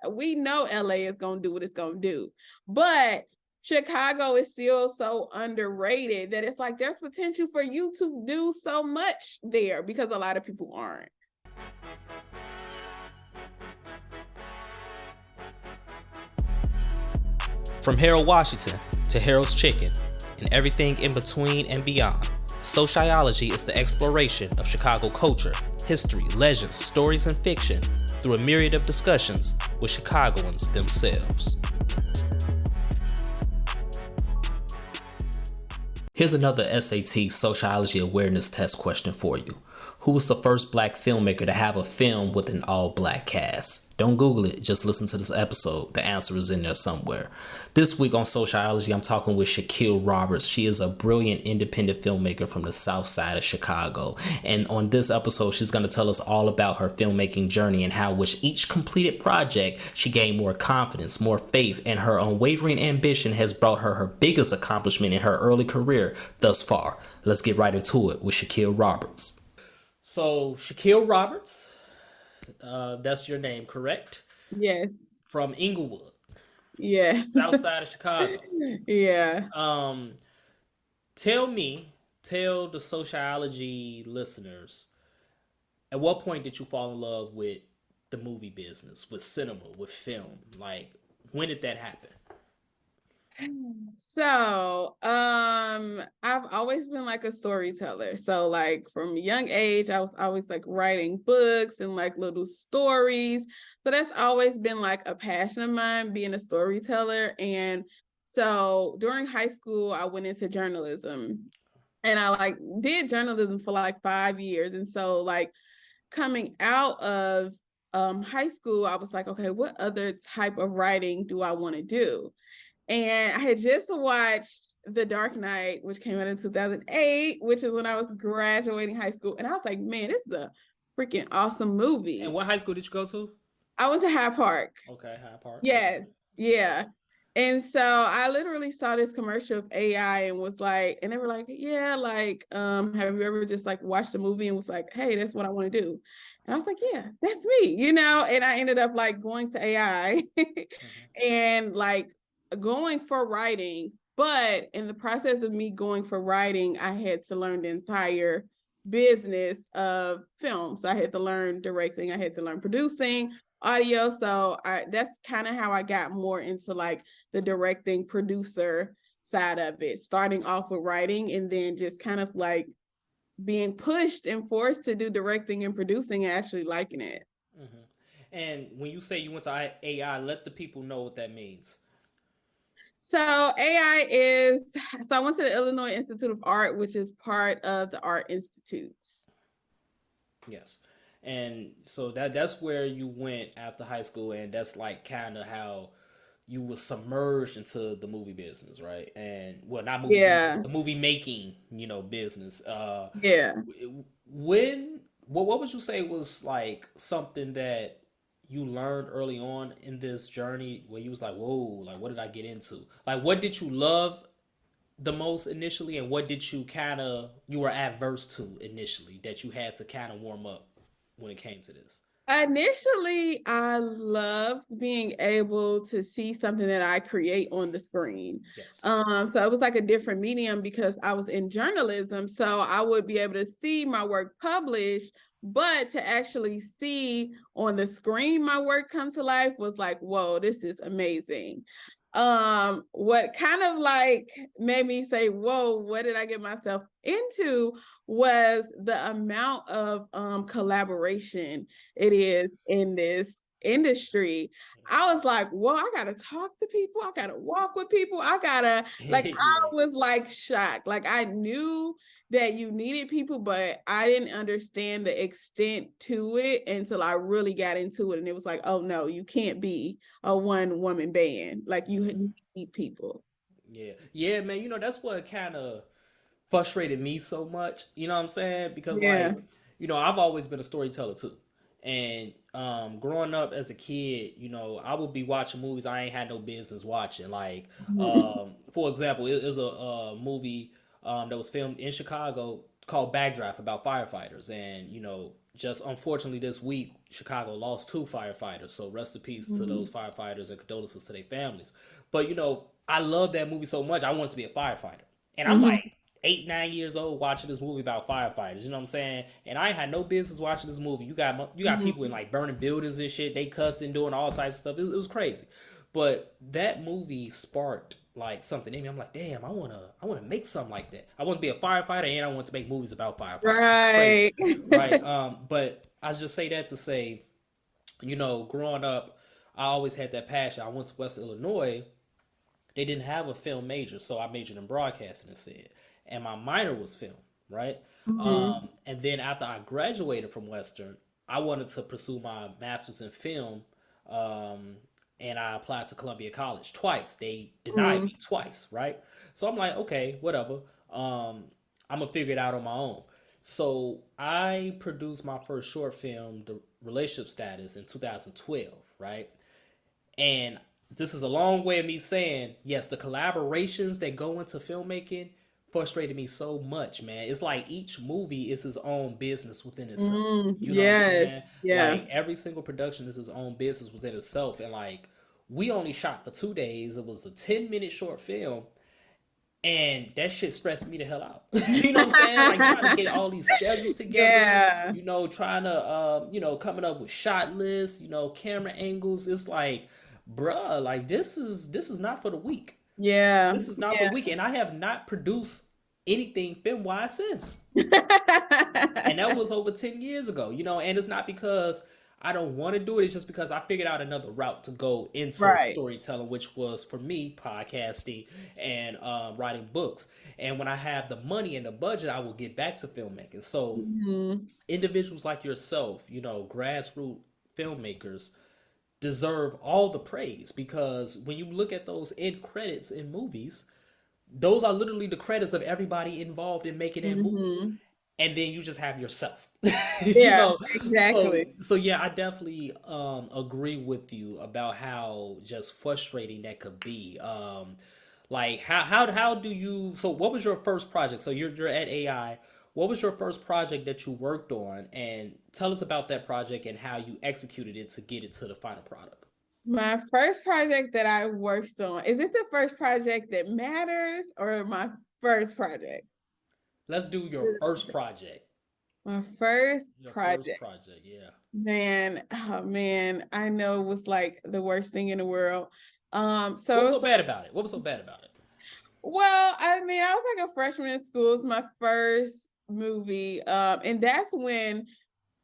we know LA is gonna do what it's gonna do, but Chicago is still so underrated that it's like there's potential for you to do so much there because a lot of people aren't. From Harold Washington to Harold's Chicken and everything in between and beyond, SoCHiology is the exploration of Chicago culture, history, legends, stories, and fiction through a myriad of discussions with Chicagoans themselves. Here's another SAT SoCHiology awareness test question for you. Who was the first Black filmmaker to have a film with an all-Black cast? Don't Google it, just listen to this episode. The answer is in there somewhere. This week on SoCHiology, I'm talking with Shaquille Roberts. She is a brilliant independent filmmaker from the south side of Chicago. And on this episode, she's going to tell us all about her filmmaking journey and how with each completed project, she gained more confidence, more faith, and her unwavering ambition has brought her her biggest accomplishment in her early career thus far. Let's get right into it with Shaquille Roberts. So, Shaquille Roberts, that's your name, correct? Yes. From Inglewood. Yeah. South side of Chicago. Yeah. Tell the SoCHiology listeners, at what point did you fall in love with the movie business, with cinema, with film? Like, when did that happen? So, I've always been like a storyteller. So like from a young age, I was always like writing books and like little stories. So that's always been like a passion of mine, being a storyteller. And so during high school, I went into journalism and I like did journalism for like 5 years. And so like coming out of high school, I was like, okay, what other type of writing do I want to do? And I had just watched The Dark Knight, which came out in 2008, which is when I was graduating high school. And I was like, man, this is a freaking awesome movie. And what high school did you go to? I went to Hyde Park. Okay, Hyde Park. Yes, yeah. And so I literally saw this commercial of AI and was like, and they were like, yeah, like, have you ever just like watched a movie and was like, hey, that's what I want to do. And I was like, yeah, that's me, you know? And I ended up like going to AI and like going for writing, but in the process of me going for writing, I had to learn the entire business of film. So I had to learn directing, I had to learn producing, audio. So that's kind of how I got more into like the directing producer side of it, starting off with writing and then just kind of like being pushed and forced to do directing and producing and actually liking it. Mm-hmm. And when you say you went to AI, let the people know what that means. So AI is, so I went to the Illinois Institute of Art, which is part of the Art Institutes. Yes. And so that's where you went after high school, and that's like kind of how you were submerged into the movie business, right? And well, not movie business, the movie making, business. What would you say was like something that you learned early on in this journey where you was like, whoa, like what did I get into? Like what did you love the most initially, and what did you were adverse to initially that you had to kind of warm up when it came to this? Initially, I loved being able to see something that I create on the screen. Yes. So it was like a different medium because I was in journalism. So I would be able to see my work published, but to actually see on the screen my work come to life was like, whoa, this is amazing. What kind of like made me say, whoa, what did I get myself into was the amount of collaboration it is in this industry. I was like, whoa, I gotta talk to people, I gotta walk with people, I gotta like I was like shocked. Like I knew that you needed people, but I didn't understand the extent to it until I really got into it. And it was like, oh no, you can't be a one-woman band. Like you need people. Yeah, man. That's what kind of frustrated me so much. You know what I'm saying? Because like, I've always been a storyteller too. And growing up as a kid, I would be watching movies I ain't had no business watching. Like, for example, it was a movie that was filmed in Chicago called Backdraft about firefighters, and just unfortunately this week Chicago lost two firefighters. So rest in peace to those Mhm. firefighters and condolences to their families. But I love that movie so much. I wanted to be a firefighter, and I'm Mhm. like 8, 9 years old watching this movie about firefighters. You know what I'm saying? And I had no business watching this movie. You got people in Mhm. like burning buildings and shit. They cussing, doing all types of stuff. It was crazy. But that movie sparked like something in me. I'm like, damn, I wanna make something like that. I want to be a firefighter and I want to make movies about firefighters. It's crazy, Right. right? But I just say that to say, growing up, I always had that passion. I went to West Illinois. They didn't have a film major, so I majored in broadcasting instead, and my minor was film, right? Mhm. And then after I graduated from Western, I wanted to pursue my master's in film, um, and I applied to Columbia College twice. They denied Mhm. me twice, right? So I'm like, okay, whatever. I'm gonna figure it out on my own. So I produced my first short film, The Relationship Status, in 2012, right? And this is a long way of me saying, yes, the collaborations that go into filmmaking frustrated me so much, man. It's like each movie is its own business within itself. You know what I'm saying? Yes. Yeah. Like every single production is its own business within itself. And like we only shot for 2 days. It was a 10-minute short film. And that shit stressed me the hell out. You know what I'm saying? Like trying to get all these schedules together, Yeah. trying to, coming up with shot lists, camera angles. It's like, bruh, like this is not for the weak. Yeah. This is not for the Yeah. weak. And I have not produced anything film wise since. And that was over 10 years ago, and it's not because I don't want to do it. It's just because I figured out another route to go into Right. storytelling, which was for me podcasting and writing books. And when I have the money and the budget, I will get back to filmmaking. So Mhm. individuals like yourself, grassroots filmmakers, deserve all the praise because when you look at those end credits in movies, those are literally the credits of everybody involved in making that movie, Mhm. and then you just have yourself. you Yeah, know so exactly. so yeah, I definitely agree with you about how just frustrating that could be. Like how do you, so what was your first project? So you're at AI. What was your first project that you worked on, and tell us about that project and how you executed it to get it to the final product. My first project that I worked on, is it the first project that matters or my first project? Let's do your first project. My first Your first project. project, yeah. Man, oh man, I know it was like the worst thing in the world. What So was it so was like, bad about it? What was so bad about it? well, I mean, I was like a freshman in school. It's my first movie. And that's when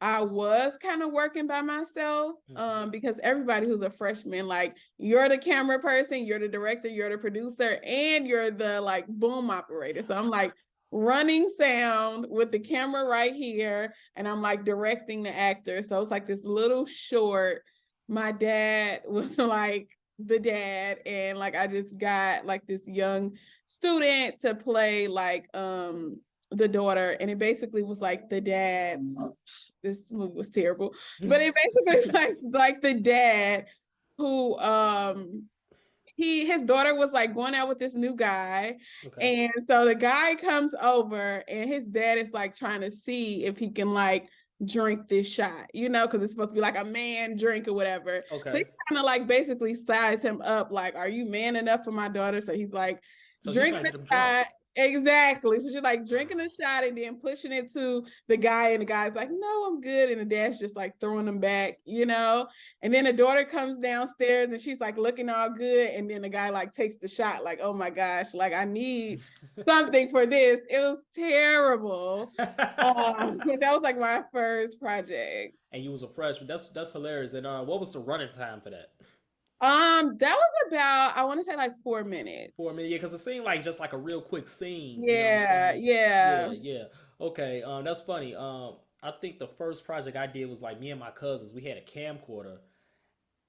I was kind of working by myself, Mhm. because everybody who's a freshman, like you're the camera person, you're the director, you're the producer, and you're the like boom operator. So I'm like running sound with the camera right here, and I'm like directing the actor. So it's like this little short. My dad was like the dad, and like I just got like this young student to play like the daughter, and it basically was like the dad. This movie was terrible, but it basically like the dad who his daughter was like going out with this new guy, Okay. and so the guy comes over and his dad is like trying to see if he can like drink this shot, because it's supposed to be like a man drink or whatever. So Okay. he's trying to like basically size him up, like, are you man enough for my daughter? So he's like So he's trying drinking to get him a drunk. shot. Exactly. So she's like drinking a shot and then pushing it to the guy, and the guy's like, no, I'm good. And the dad's just like throwing him back. And then the daughter comes downstairs and she's like looking all good. And then the guy like takes the shot, like, oh my gosh, like I need something for this. It was terrible. That was like my first project. And you was a freshman. That's hilarious. And what was the running time for that? That was about, I want to say like 4 minutes. 4 minutes, yeah, because it seemed like just like a real quick scene. You know what I'm Yeah, saying? yeah. Yeah, yeah. Okay. That's funny. I think the first project I did was like me and my cousins. We had a camcorder,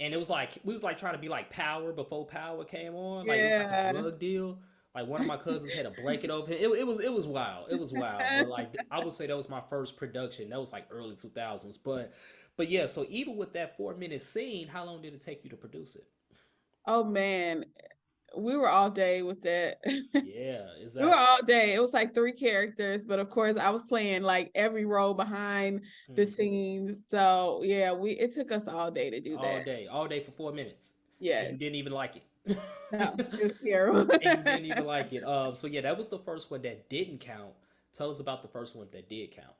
and it was like we was like trying to be like Power before Power came on. Like it was like a Yeah. drug deal. Like one of my cousins had a blanket over him. It was wild. It was wild. But like I would say that was my first production. That was like early 2000s. But yeah. So even with that 4 minute scene, how long did it take you to produce it? Oh man. we were all day with that. Yeah, We were exactly. all day. It was like 3 characters, but of course I was playing like every role behind the Mhm. scenes. So yeah, it took us all day to do that. All day for 4 minutes, and you Yes. didn't even like it. No, it was terrible. And you didn't even like it. So yeah, that was the first one that didn't count. Tell us about the first one that did count.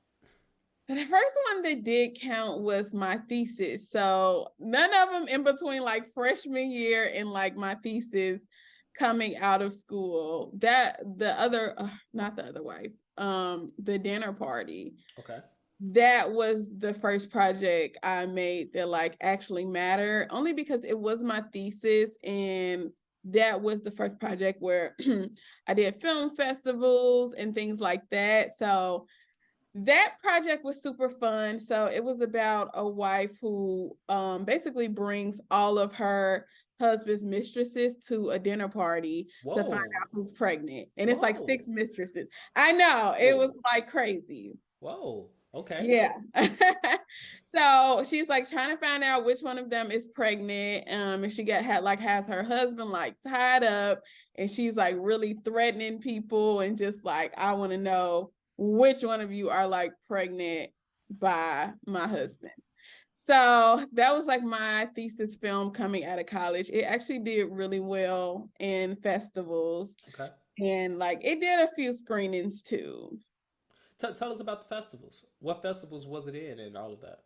The first one that did count was my thesis. So none of them in between like freshman year and like my thesis coming out of school. That the other, not the other wife, the dinner party. Okay. That was the first project I made that like actually mattered, only because it was my thesis, and that was the first project where I did film festivals and things like that. So that project was super fun. So it was about a wife who basically brings all of her husband's mistresses to a dinner party to find Whoa. out who's pregnant. And it's like Whoa. 6 mistresses. I know, it was like crazy. Whoa. Okay. Yeah. So she's like trying to find out which one of them is pregnant. And she has her husband like tied up, and she's like really threatening people and just like, I want to know which one of you are like pregnant by my husband. So that was like my thesis film coming out of college. It actually did really well in festivals, Okay. and like it did a few screenings too. Tell us about the festivals. What festivals was it in, and all of that?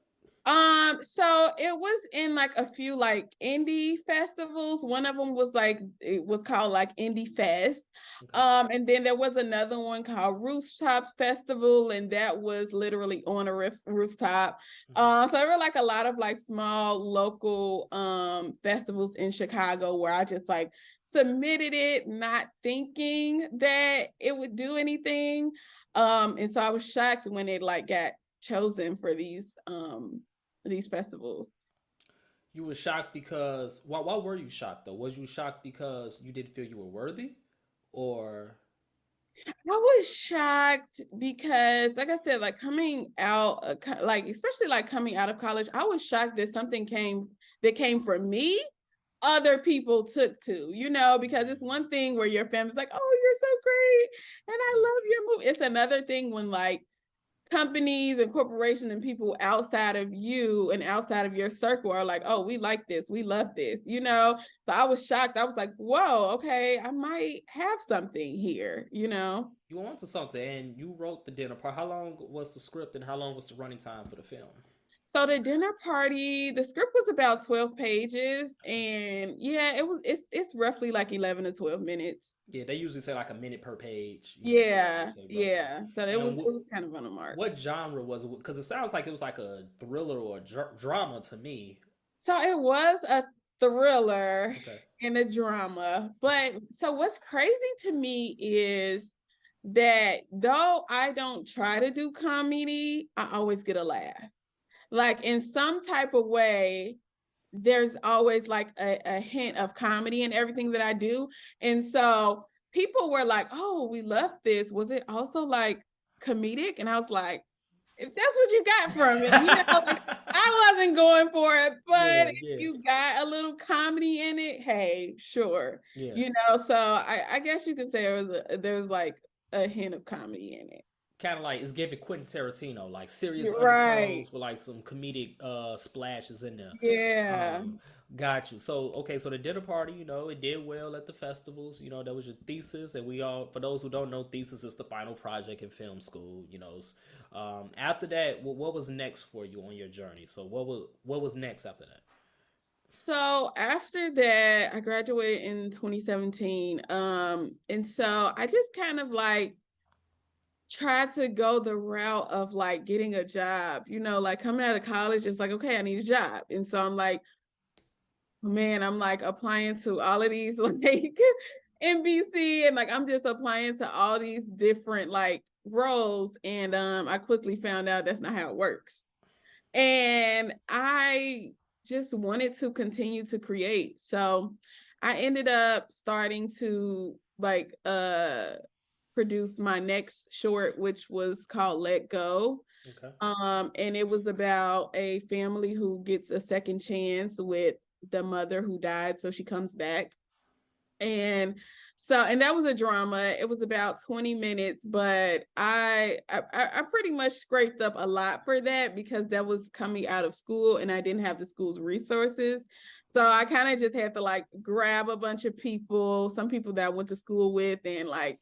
So it was in like a few like indie festivals. One of them was like, it was called like Indie Fest. Okay. And then there was another one called Rooftop Festival, and that was literally on a rooftop. Mm-hmm. So there were like a lot of like small local festivals in Chicago where I just like submitted it, not thinking that it would do anything. And so I was shocked when it like got chosen for these festivals. You were shocked because why were you shocked though? Was you shocked because you didn't feel you were worthy, or I was shocked because, like I said, like coming out, like especially like coming out of college, I was shocked that something came from me, other people took to, because it's one thing where your family's like, oh, you're so great, and I love your movie. It's another thing when like companies and corporations and people outside of you and outside of your circle are like, oh, we like this, we love this. So I was shocked. I was like, whoa, okay, I might have something here. you were onto something and you wrote the dinner part? How long was the script and how long was the running time for the film? So the dinner party, the script was about 12 pages, and yeah, it's roughly like 11 to 12 minutes. Yeah, they usually say like a minute per page. They Yeah, say roughly. yeah. So it was And it was kind of on the mark. what genre was it? Because it sounds like it was like a thriller or a drama to me. So it was a thriller Okay. and a drama. But so what's crazy to me is that though I don't try to do comedy, I always get a laugh. Like in some type of way, there's always like a hint of comedy in everything that I do. And so people were like, oh, we love this. Was it also like comedic? And I was like, if that's what you got from it, like I wasn't going for it, but Yeah, if yeah, you got a little comedy in it, hey, sure. yeah. So I guess you can say there was like a hint of comedy in it. Kind of like it's giving Quentin Tarantino, like serious You're right. undertones with like some comedic splashes in there. Yeah. Um, got you. So okay, so the dinner party, it did well at the festivals. That was your thesis, and we all, for those who don't know, thesis is the final project in film school. After that, what was next for you on your journey? So what was next after that? So after that, I graduated in 2017. And so I just kind of like tried to go the route of like getting a job, like coming out of college, it's like, okay, I need a job. And so I'm like, man, I'm like applying to all of these like NBC, and like I'm just applying to all these different like roles. And I quickly found out that's not how it works. And I just wanted to continue to create. So I ended up starting to like produce my next short, which was called Let Go. Okay. And it was about a family who gets a second chance with the mother who died, so she comes back. And and that was a drama. It was about 20 minutes, but I pretty much scraped up a lot for that because that was coming out of school and I didn't have the school's resources. So I kind of just had to like grab a bunch of people, some people that I went to school with, and like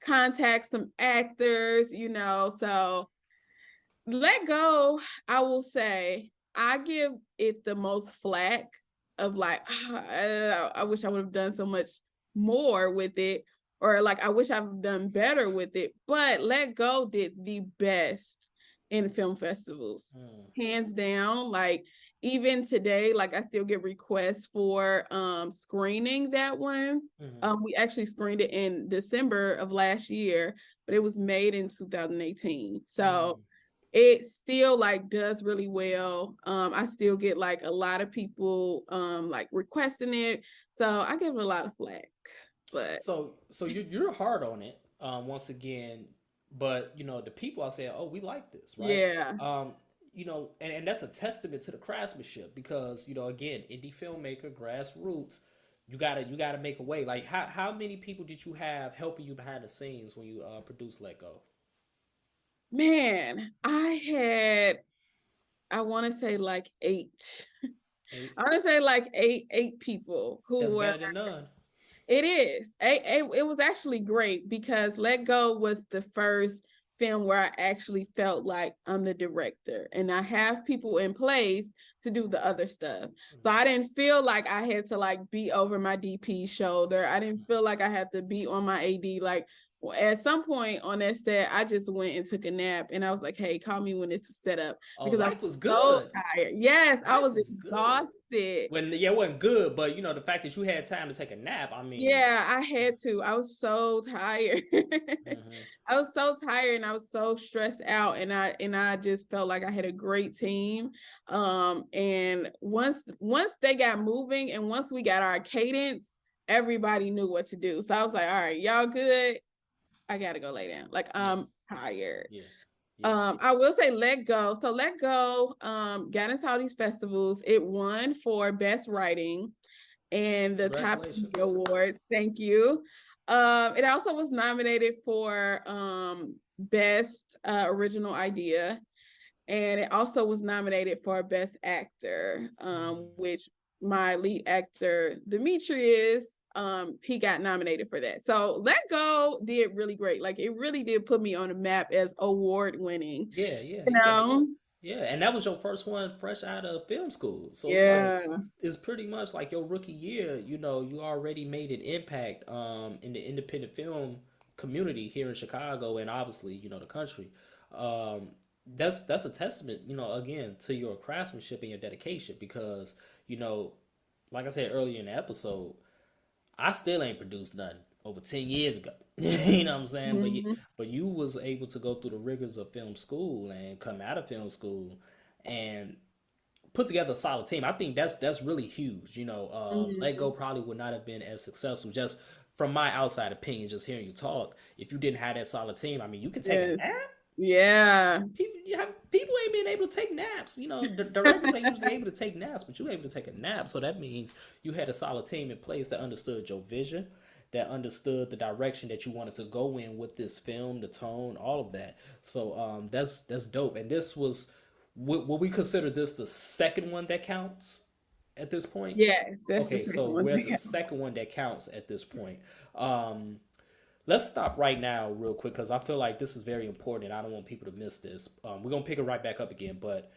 contact some actors, So Let Go, I will say, I give it the most flack of like, I wish I would have done so much more with it, or like, I wish I've done better with it. But Let Go did the best in film festivals, hands down. Like, even today, like, I still get requests for screening that one. We actually screened it in December of last year, but it was made in 2018. So it still like does really well. I still get like a lot of people like requesting it. So I give it a lot of flack. But so you're hard on it, once again, but the people are saying, oh, we like this, right? yeah. And that's a testament to the craftsmanship because again, indie filmmaker, grassroots, you gotta make a way. Like how many people did you have helping you behind the scenes when you produced Let Go? Man, I want to say like eight. Eight. I want to say like eight people That's who were. better than none. It is. It was actually great because Let Go was the first film where I actually felt like I'm the director and I have people in place to do the other stuff. So I didn't feel like I had to like be over my DP's shoulder. I didn't feel like I had to be on my AD. Like at some point on that set, I just went and took a nap and I was like, hey, call me when it's set up Oh, because I life was was so good. tired. Yes, I Life was was good. exhausted. When yeah, it wasn't good, but the fact that you had time to take a nap, I mean. Yeah, I had to. I was so tired. Mhm. I was so tired and I was so stressed out and I just felt like I had a great team. And once they got moving and once we got our cadence, everybody knew what to do. So I was like, all right, y'all good? I gotta go lay down. Like I'm tired. Yeah. Yeah. I will say Let Go. So Let Go got into all these festivals. It won for best writing and the Top Media Congratulations. Award. Thank you. It also was nominated for Best Original Idea, and it also was nominated for Best Actor, which my lead actor Demetrius, he got nominated for that. So Let Go did really great. Like it really did put me on the map as award winning. Yeah, yeah, You yeah. know? Yeah, and that was your first one fresh out of film school. So it's like Yeah. it's pretty much like your rookie year, you already made an impact in the independent film community here in Chicago and obviously, the country. Um that's a testament, again, to your craftsmanship and your dedication because, like I said earlier in the episode, I still ain't produced nothing over 10 years ago. You know what I'm saying? But you was able to go through the rigors of film school and come out of film school and put together a solid team. I think that's really huge. Let Go probably would not have been as successful just from my outside opinion, just hearing you talk. If you didn't have that solid team, I mean, you could take a Yes. nap. Yeah. People ain't been able to take naps. The directors ain't usually able to take naps, but you able to take a nap. So that means you had a solid team in place that understood your vision, that understood the direction that you wanted to go in with this film, the tone, all of that. So that's dope. And this was, will we consider this the second one that counts at this point? Yes, that's the Okay, second so one. we're at the second one that counts at this point. Let's stop right now real quick because I feel like this is very important and I don't want people to miss this. We're going to pick it right back up again, but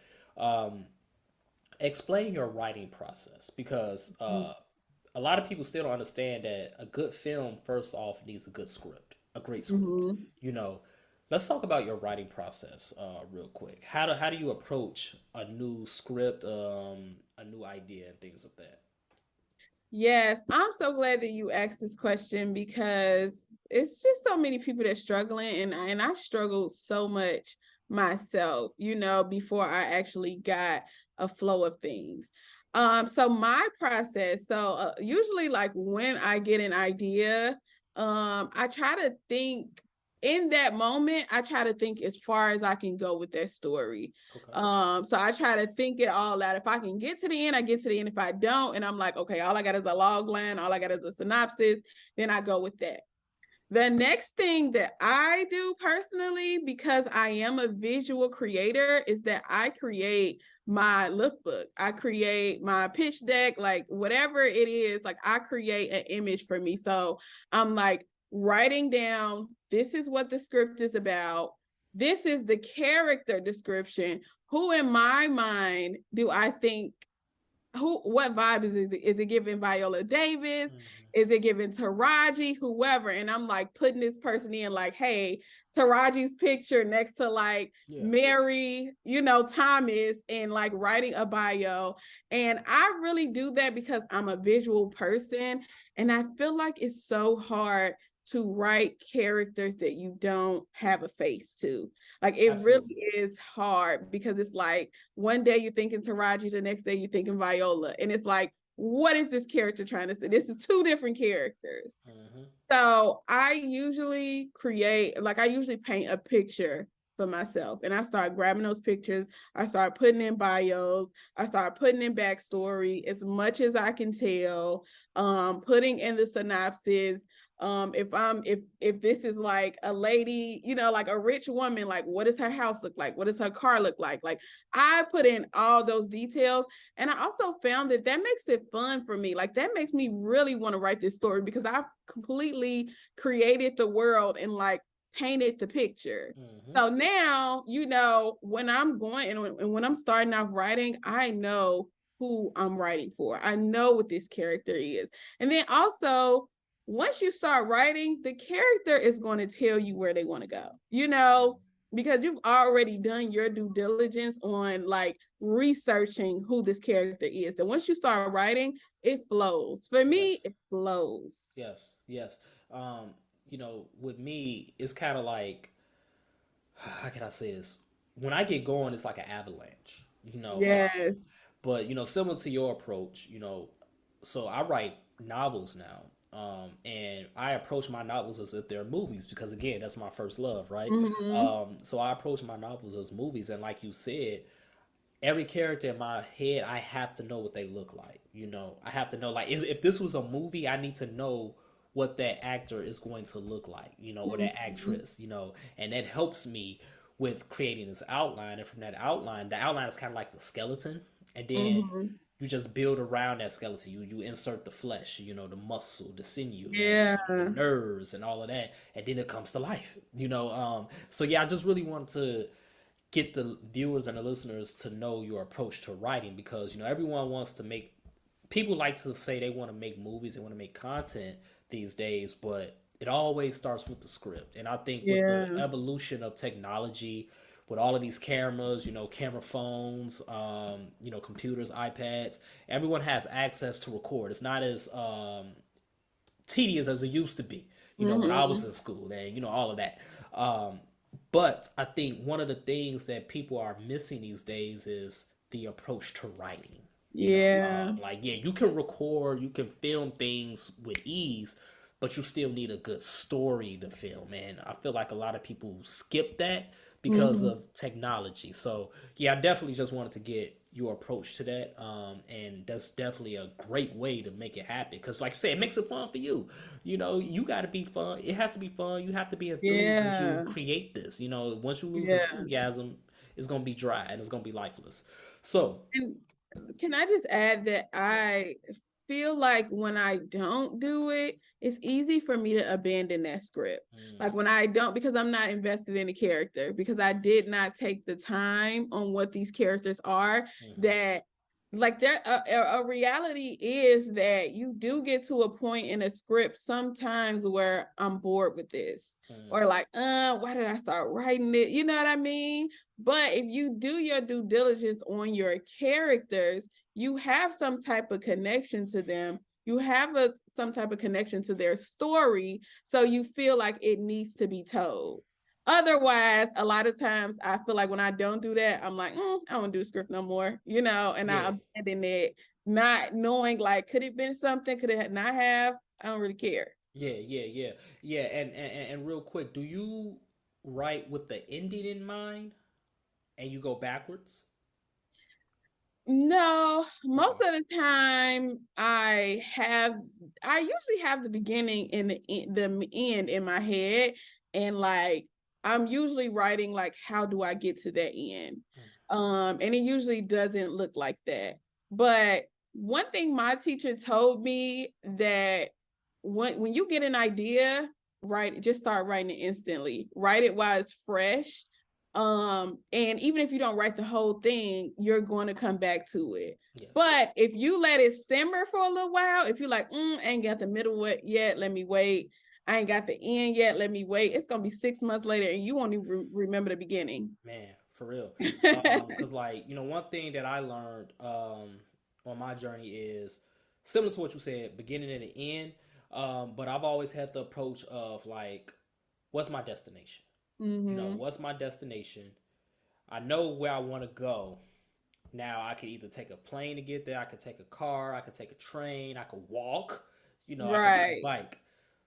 explain your writing process because a lot of people still don't understand that a good film, first off, needs a good script, a great script. Mm-hmm. Let's talk about your writing process real quick. How do you approach a new script, a new idea, and things of that? Yes, I'm so glad that you asked this question because it's just so many people that are struggling and I struggled so much myself, before I actually got a flow of things. So my process, usually like when I get an idea, I try to think in that moment, I try to think as far as I can go with that story. Okay. So I try to think it all out. If I can get to the end, I get to the end. If I don't, and I'm like, okay, all I got is a log line, all I got is a synopsis, then I go with that. The next thing that I do personally, because I am a visual creator, is that I create my lookbook. I create my pitch deck, like whatever it is, like I create an image for me. So I'm like writing down, this is what the script is about. This is the character description. Who in my mind do I think what vibe is it? Is it giving Viola Davis? Is it giving Taraji? Whoever. And I'm like putting this person in like, hey, Taraji's picture next to like Mary, Thomas, and like writing a bio. And I really do that because I'm a visual person. And I feel like it's so hard to write characters that you don't have a face to. Like it Absolutely. Really is hard because it's like one day you're thinking Taraji, the next day you're thinking Viola. And it's like, what is this character trying to say? This is two different characters. Mm-hmm. So I usually paint a picture for myself. And I start grabbing those pictures. I start putting in bios. I start putting in backstory as much as I can tell, putting in the synopsis. If this is like a lady, like a rich woman, like what does her house look like? What does her car look like? Like I put in all those details. And I also found that makes it fun for me. Like that makes me really want to write this story because I've completely created the world and like painted the picture. Mm-hmm. So now, when I'm going and when I'm starting off writing, I know who I'm writing for. I know what this character is. And then also, once you start writing, the character is going to tell you where they want to go, because you've already done your due diligence on like researching who this character is. And once you start writing, it flows. For me, It flows. Yes. With me, it's kind of like, how can I say this? When I get going, it's like an avalanche, Yes. But, similar to your approach, so I write novels now. And I approach my novels as if they're movies because again, that's my first love, right? Mm-hmm. So I approach my novels as movies, and like you said, every character in my head, I have to know what they look like. I have to know, like, if this was a movie, I need to know what that actor is going to look like, or that actress, and that helps me with creating this outline. And from that outline, the outline is kind of like the skeleton, and then you just build around that skeleton. You insert the flesh, the muscle, the sinew, the nerves, and all of that, and then it comes to life. So yeah, I just really want to get the viewers and the listeners to know your approach to writing because everyone wants to make. People like to say they want to make movies, they want to make content these days, but it always starts with the script. And I think with the evolution of technology, with all of these cameras, camera phones, computers, iPads, everyone has access to record. It's not as tedious as it used to be, when I was in school and, all of that. But I think one of the things that people are missing these days is the approach to writing. You can record, you can film things with ease, but you still need a good story to film. And I feel like a lot of people skip that because of technology. So yeah, I definitely just wanted to get your approach to that. And that's definitely a great way to make it happen. Because like you said, it makes it fun for you. You got to be fun. It has to be fun. You have to be enthused as you create this. Once you lose enthusiasm, it's going to be dry and it's going to be lifeless. So... Can I just add that I feel like when I don't do it, it's easy for me to abandon that script. Like when I don't, because I'm not invested in the character, because I did not take the time on what these characters are, that like a reality is that you do get to a point in a script sometimes where I'm bored with this or like, why did I start writing it? You know what I mean? But if you do your due diligence on your characters, you have some type of connection to them. You have some type of connection to their story. So you feel like it needs to be told. Otherwise, a lot of times I feel like when I don't do that, I'm like, I don't do script no more, and I abandon it, not knowing like, could it been something? Could it not have? I don't really care. Yeah. And real quick, do you write with the ending in mind and you go backwards? No, Okay. most of the time I usually have the beginning and the end in my head, and like I'm usually writing like how do I get to that end. And it usually doesn't look like that. But one thing my teacher told me that when you get an idea, write just start writing it instantly. Write it while it's fresh, and even if you don't write the whole thing, you're going to come back to it. Yes. But if you let it simmer for a little while, if you're like, I ain't got the middle yet, let me wait. I ain't got the end yet, let me wait. It's gonna be 6 months later, and you won't even remember the beginning. Man, for real. Cause like, one thing that I learned on my journey is similar to what you said, beginning and the end. But I've always had the approach of like, what's my destination? Mm-hmm. What's my destination? I know where I want to go. Now I could either take a plane to get there, I could take a car, I could take a train, I could walk, I could ride a Right. bike.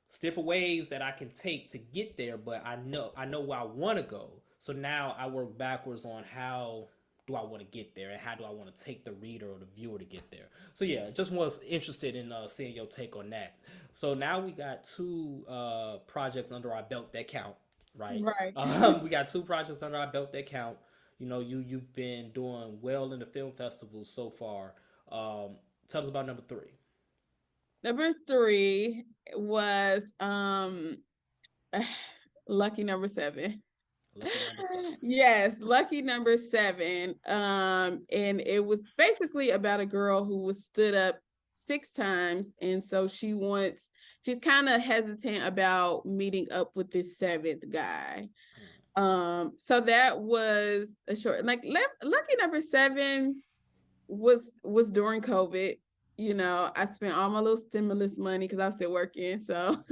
It's different ways that I can take to get there, but I know where I want to go. So now I work backwards on how do I want to get there and how do I want to take the reader or the viewer to get there. So yeah, just was interested in seeing your take on that. So now we got two projects under our belt that count, right? Right. We got two projects under our belt that count. You've been doing well in the film festivals so far. Tell us about number three. Number three was lucky number seven. Lucky number seven. Yes, lucky number seven. And it was basically about a girl who was stood up 6 times, and so she's kind of hesitant about meeting up with this seventh guy. So that was a short, like lucky number seven was during COVID. I spent all my little stimulus money because I was still working. So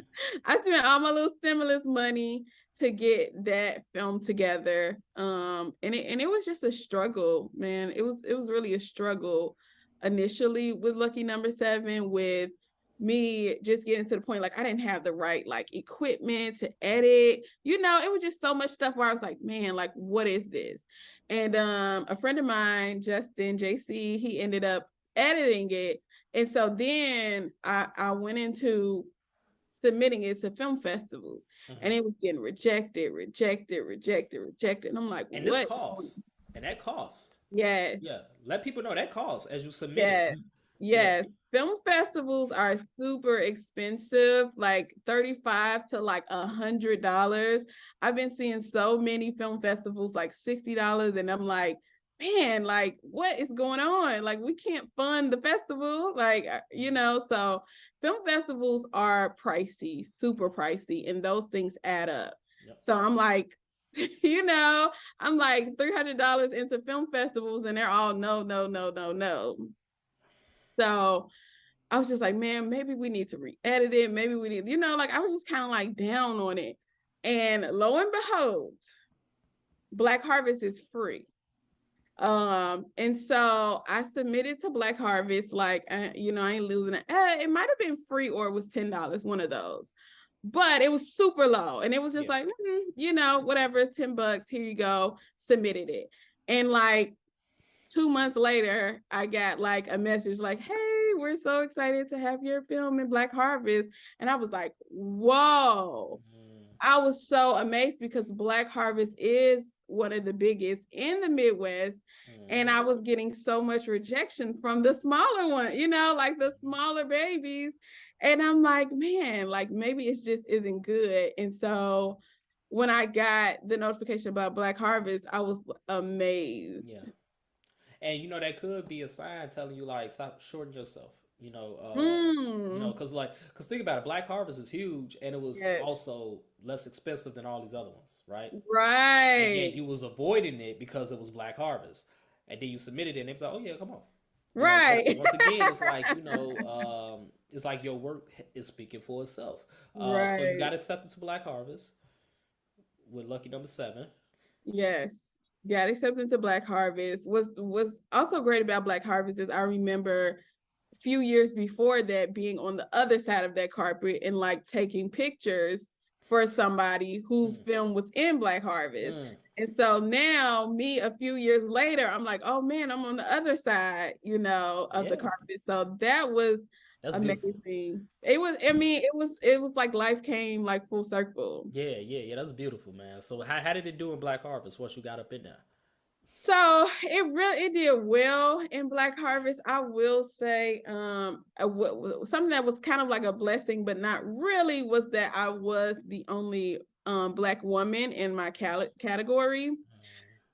I spent all my little stimulus money to get that film together. And it was just a struggle, man. It was really a struggle initially with Lucky Number Seven, with me just getting to the point like I didn't have the right like equipment to edit. It was just so much stuff where I was like, man, like what is this? And a friend of mine, Justin JC, he ended up editing it. And so then I went into submitting it to film festivals, and Mm-hmm. it was getting rejected, rejected, rejected, rejected. And I'm like, And this what? costs, and that costs. Yes. Yeah, let people know that costs as you submit it. Yes, Yeah, yes. Film festivals are super expensive, like 35 to like $100. I've been seeing so many film festivals like $60, and I'm like, man, like what is going on? Like we can't fund the festival, like So film festivals are pricey, super pricey, and those things add up. yep. So I'm like, you know, I'm like $300 into film festivals, and they're all no, no, no, no, no. So I was just like, man, maybe we need to re-edit it. Maybe we need, like I was just kind of like down on it. And lo and behold, Black Harvest is free. And so I submitted to Black Harvest, like, I ain't losing it. It might have been free or it was $10, one of those. But it was super low. And it was just Yeah. like, whatever, $10, here you go, submitted it. And like 2 months later, I got like a message like, hey, we're so excited to have your film in Black Harvest. And I was like, whoa. Mm, I was so amazed because Black Harvest is one of the biggest in the Midwest. And mm, I was getting so much rejection from the smaller one, like the mm. smaller babies. And I'm like, man, like maybe it just isn't good. And so when I got the notification about Black Harvest, I was Yeah. amazed. And that could be a sign telling you like stop shorting yourself. Mm, Cause think about it, Black Harvest is huge, and it was yes. also less expensive than all these other ones, right? And yet Right. you was avoiding it because it was Black Harvest, and then you submitted it, and it was like, oh yeah, come on. Right. Once again, it's like it's like your work is speaking for itself. So you Right. got accepted to Black Harvest with lucky number seven. Yes. Got accepted to Black Harvest. Was also great about Black Harvest is I remember few years before that being on the other side of that carpet and like taking pictures for somebody whose film was in Black Harvest. And so now, me a few years later, I'm like, oh man, I'm on the other side, you know, of the carpet. So that was amazing. Beautiful. It was, I mean, it was like life came like full circle. Yeah. That's beautiful, man. So how did it do in Black Harvest once you got up in there? So it did well in Black Harvest. I will say something that was kind of like a blessing, but not really, was that I was the only Black woman in my category.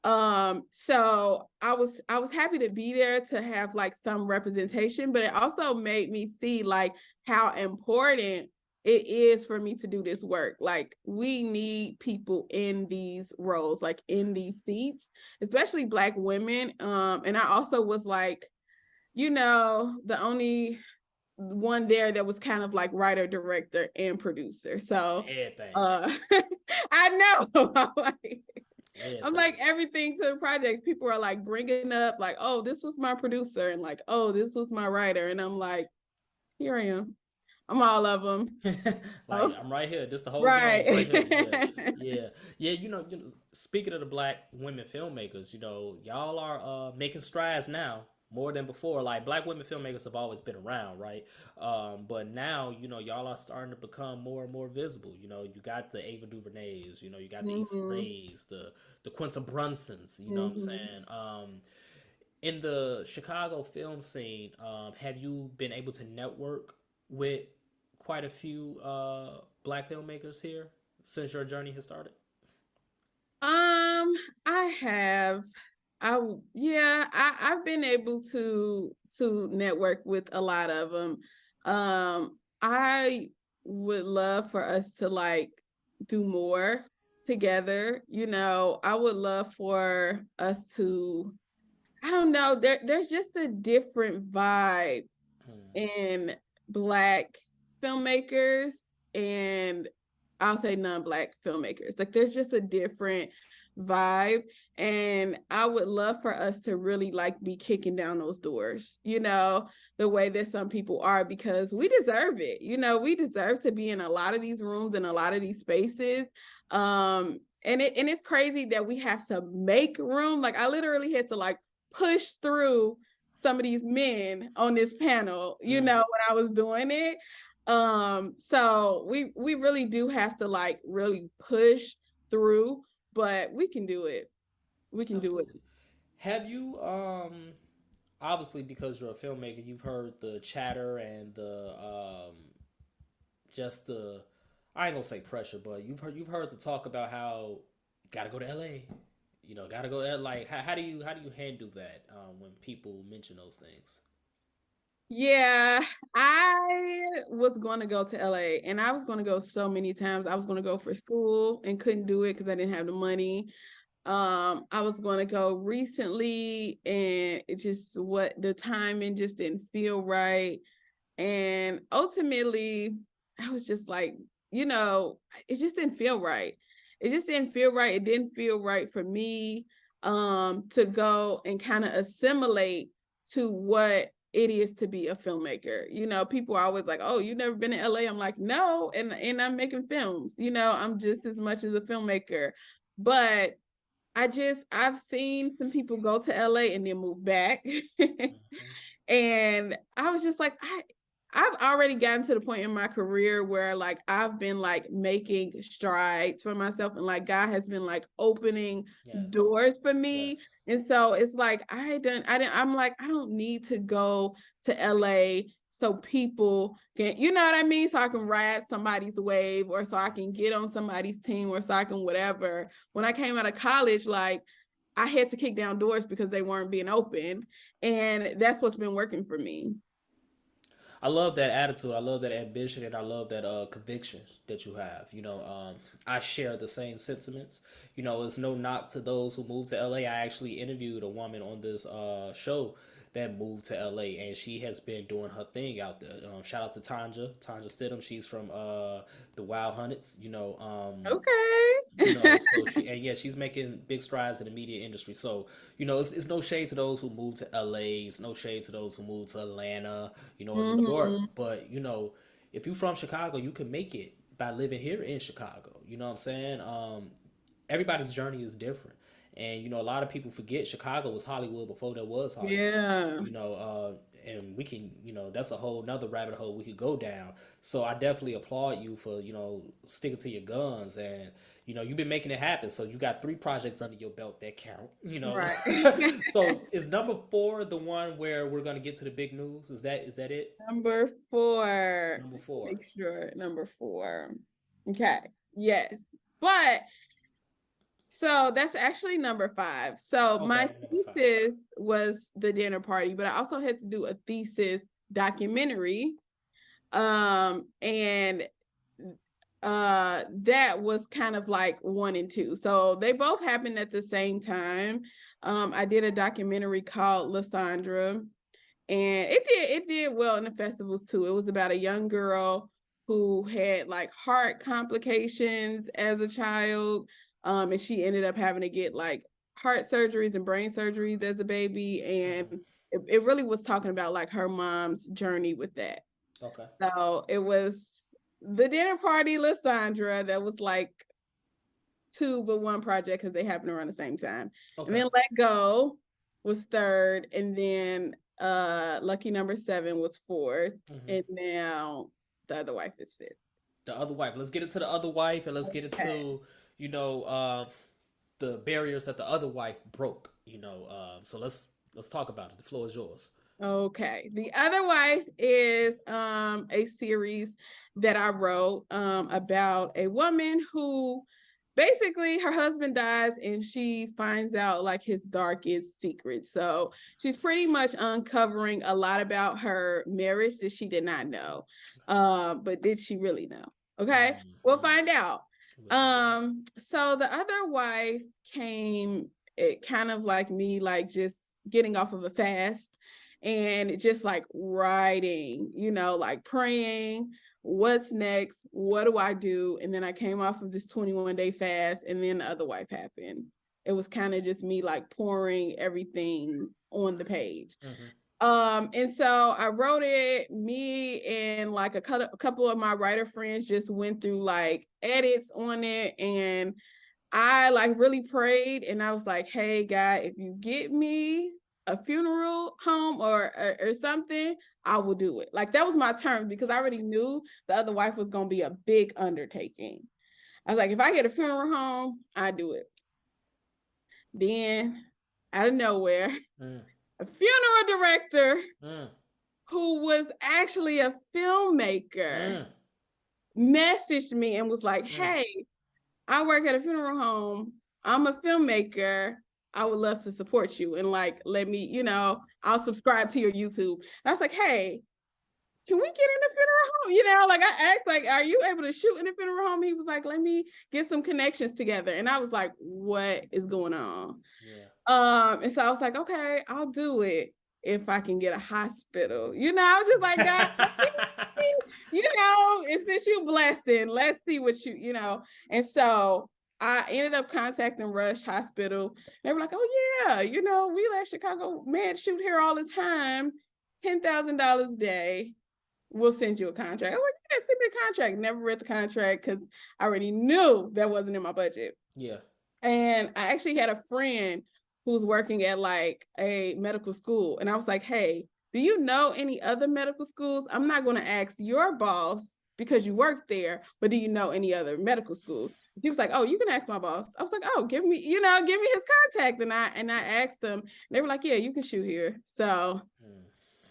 So I was happy to be there to have like some representation, but it also made me see like how important it is for me to do this work. Like, we need people in these roles, like in these seats, especially Black women. And I also was like, you know, the only one there that was kind of like writer, director, and producer. So I know. I'm like everything to the project. People are like bringing up like, oh, this was my producer, and like, oh, this was my writer, and I'm like, here I am. I'm all of them. Like, I'm right here. Just the whole gang right here. Yeah. You know, speaking of the Black women filmmakers, you know, y'all are making strides now more than before. Like, Black women filmmakers have always been around, right? But now, you know, y'all are starting to become more and more visible. You know, you got the Ava DuVernays, you know, you got the Issa Raes, the Quinta Brunsons. You know what I'm saying? In the Chicago film scene, have you been able to network with quite a few Black filmmakers here since your journey has started? I have. I've been able to network with a lot of them. I would love for us to like do more together. You know, I would love for us to, I don't know, there's just a different vibe in Black filmmakers and I'll say non-Black filmmakers. Like, there's just a different vibe, and I would love for us to really like be kicking down those doors, you know, the way that some people are, because we deserve it. You know, we deserve to be in a lot of these rooms and a lot of these spaces. And it's crazy that we have to make room. Like, I literally had to like push through some of these men on this panel, you know, when I was doing it. So we really do have to like really push through, but we can do it. We can do it. Have you obviously, because you're a filmmaker, you've heard the chatter and the just the, I ain't gonna say pressure, but you've heard the talk about how gotta go to LA, you know, gotta go there. Like, how do you handle that when people mention those things? Yeah, I was going to go to LA, and I was going to go so many times. I was going to go for school and couldn't do it because I didn't have the money. I was going to go recently, and it just, what, the timing just didn't feel right. And ultimately, I was just like, you know, it just didn't feel right. It just didn't feel right. It didn't feel right for me to go and kind of assimilate to what it is to be a filmmaker. You know, people are always like, oh, you've never been to LA. I'm like, no, and I'm making films. You know, I'm just as much as a filmmaker. But I've seen some people go to LA and then move back. And I was just like, I've already gotten to the point in my career where like I've been like making strides for myself, and like God has been like opening doors for me. And so it's like I'm like, I don't need to go to LA so people can, you know what I mean? So I can ride somebody's wave, or so I can get on somebody's team, or so I can whatever. When I came out of college, like I had to kick down doors because they weren't being open. And that's what's been working for me. I love that attitude. I love that ambition, and I love that conviction that you have. You know, I share the same sentiments. You know, it's no knock to those who move to LA. I actually interviewed a woman on this show that moved to LA, and she has been doing her thing out there. Shout out to Tanja Stidham. She's from the Wild Hunnets. Okay. So she's making big strides in the media industry. So, it's no shade to those who move to LA. It's no shade to those who move to Atlanta, or New York. Hmm. But, if you're from Chicago, you can make it by living here in Chicago. You know what I'm saying? Everybody's journey is different. And, a lot of people forget Chicago was Hollywood before there was Hollywood. Yeah. And we can, that's a whole nother rabbit hole we could go down. So I definitely applaud you for, sticking to your guns, and, you've been making it happen. So you got 3 projects under your belt that count. Right. So is number 4 the one where we're going to get to the big news? Is that it? Number 4. Number 4. Make sure number 4. Okay. Yes. But so that's actually number 5. So my thesis was the dinner party, but I also had to do a thesis documentary. And that was kind of like 1 and 2. So they both happened at the same time. I did a documentary called Lysandra, and it did well in the festivals too. It was about a young girl who had like heart complications as a child. And she ended up having to get like heart surgeries and brain surgeries as a baby. And it really was talking about like her mom's journey with that. Okay. So it was the dinner party, Lysandra, that was like 2 but 1 project because they happened around the same time. Okay. And then Let Go was 3rd, and then Lucky Number 7 was 4th, and now The Other Wife is 5th. The Other Wife. Let's get into The Other Wife, and let's get into the barriers that The Other Wife broke. So let's talk about it. The floor is yours. Okay. The Other Wife is a series that I wrote about a woman who basically her husband dies and she finds out like his darkest secret. So she's pretty much uncovering a lot about her marriage that she did not know. But did she really know? Okay. We'll find out. So The Other Wife came kind of like me, like just getting off of a fast and just like writing, like praying, what's next? What do I do? And then I came off of this 21-day fast, and then The Other Wife happened. It was kind of just me like pouring everything on the page. And so I wrote it. Me and like a couple of my writer friends just went through like edits on it, and I like really prayed, and I was like, hey God, if you get me a funeral home or something, I will do it. Like that was my term, because I already knew The Other Wife was going to be a big undertaking. I was like, if I get a funeral home, I do it. Then out of nowhere, a funeral director who was actually a filmmaker messaged me and was like, hey, I work at a funeral home. I'm a filmmaker. I would love to support you and like, let me, I'll subscribe to your YouTube. And I was like, hey, can we get in the funeral home? Like I asked, like, are you able to shoot in the funeral home? He was like, let me get some connections together. And I was like, what is going on? Yeah. And so I was like, okay, I'll do it if I can get a hospital. I was just like, God, and since you blessing, let's see what And so I ended up contacting Rush Hospital. They were like, oh yeah, we let Chicago men shoot here all the time, $10,000 a day. We'll send you a contract. I was like, yeah, send me a contract. Never read the contract because I already knew that wasn't in my budget. Yeah. And I actually had a friend who's working at like a medical school. And I was like, hey, do you know any other medical schools? I'm not going to ask your boss because you work there, but do you know any other medical schools? He was like, oh, you can ask my boss. I was like, oh, give me his contact. And I asked them, and they were like, yeah, you can shoot here. So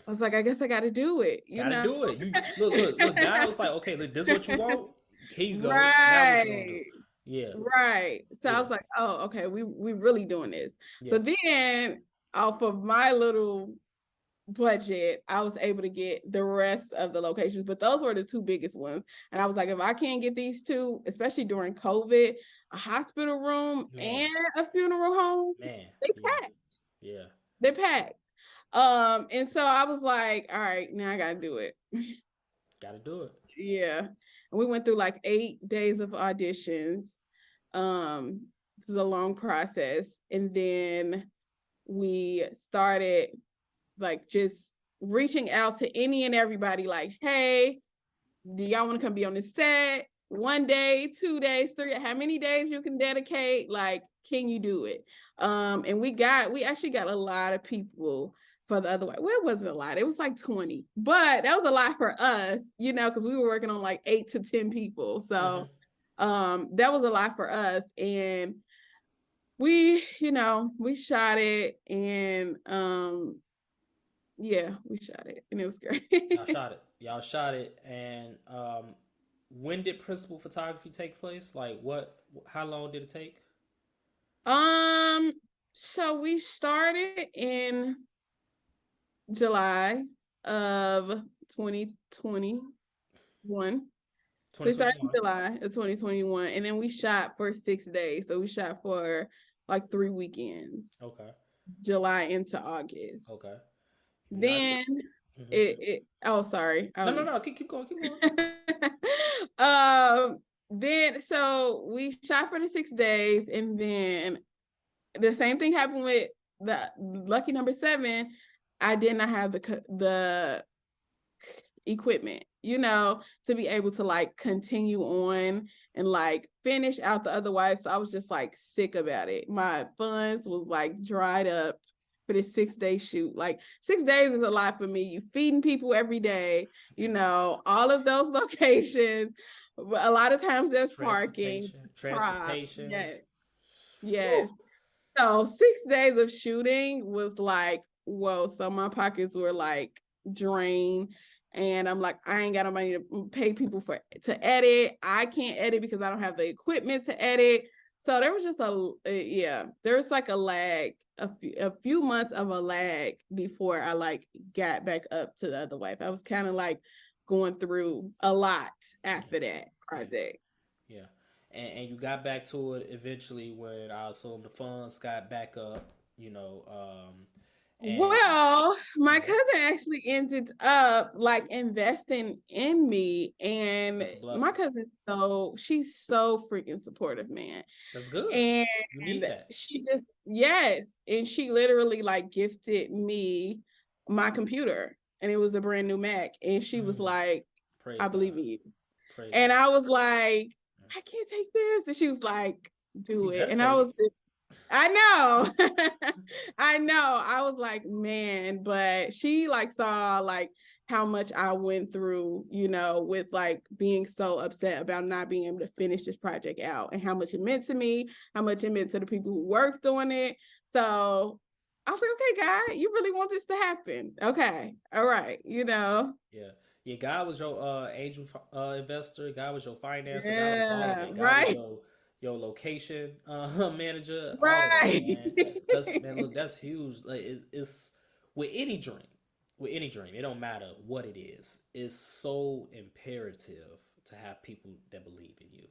I was like, I guess I got to do it. Gotta do it. You look. God was like, okay, look, this is what you want. Here you go. Right. Now what you gonna do? Yeah. Right. So I was like, oh, okay, we really doing this. Yeah. So then off of my little budget, I was able to get the rest of the locations, but those were the 2 biggest ones. And I was like, if I can't get these 2, especially during COVID, a hospital room and a funeral home, they packed. Yeah. They packed. And so I was like, all right, now I gotta do it. Gotta do it. Yeah. And we went through like 8 days of auditions. This is a long process. And then we started like just reaching out to any and everybody, like, hey, do y'all want to come be on the set? 1 day, 2 days, 3, how many days you can dedicate? Like, can you do it? And we actually got a lot of people for the other way. Well, it wasn't a lot, it was like 20, but that was a lot for us, you know, because we were working on like 8 to 10 people. So that was a lot for us. And we, you know, we shot it, and yeah, we shot it, and it was great. Y'all shot it. And when did principal photography take place? Like, how long did it take? Um, so we started in July of 2021. We started in 2021. July of 2021, and then we shot for 6 days. So we shot for like 3 weekends. Okay. July into August. Okay. Then oh, sorry. No. Keep going. Then so we shot for the 6 days, and then the same thing happened with the lucky number 7. I did not have the equipment, you know, to be able to like continue on and like finish out the other wives. So I was just like sick about it. My funds was like dried up for this 6-day shoot. Like 6 days is a lot for me. You feeding people every day, you know, all of those locations. A lot of times there's parking, props. Yes. Yes. So 6 days of shooting was like, whoa. So my pockets were like drained. And I'm like, I ain't got no money to pay people to edit. I can't edit because I don't have the equipment to edit. So there was just there was like a lag, a few months of a lag before I like got back up to the other wife. I was kind of like going through a lot after that project. Yeah. And you got back to it eventually when I assume the funds got back up, you know, and well, my cousin actually ended up like investing in me, and that's a my blessing. cousin, she's so freaking supportive, man. That's good. And You need that. she just, yes, and she literally like gifted me my computer, and it was a brand new Mac, and she was like, Praise I God. believe in you. Praise And God. I was like, I can't take this, and she was like, do You it. better And take it. I know. I know. I was like, man, but she like saw like how much I went through, you know, with like being so upset about not being able to finish this project out, and how much it meant to me, how much it meant to the people who worked on it. So I was like, okay, God, you really want this to happen? Okay. All right. You know. Yeah. Yeah, God was your angel investor. God was your financer. God was all of Yeah. it. God was Right. your location manager. All of that, Right. man. That's man. Look, that's huge. Like it's with any dream. With any dream, it don't matter what it is. It's so imperative to have people that believe in you.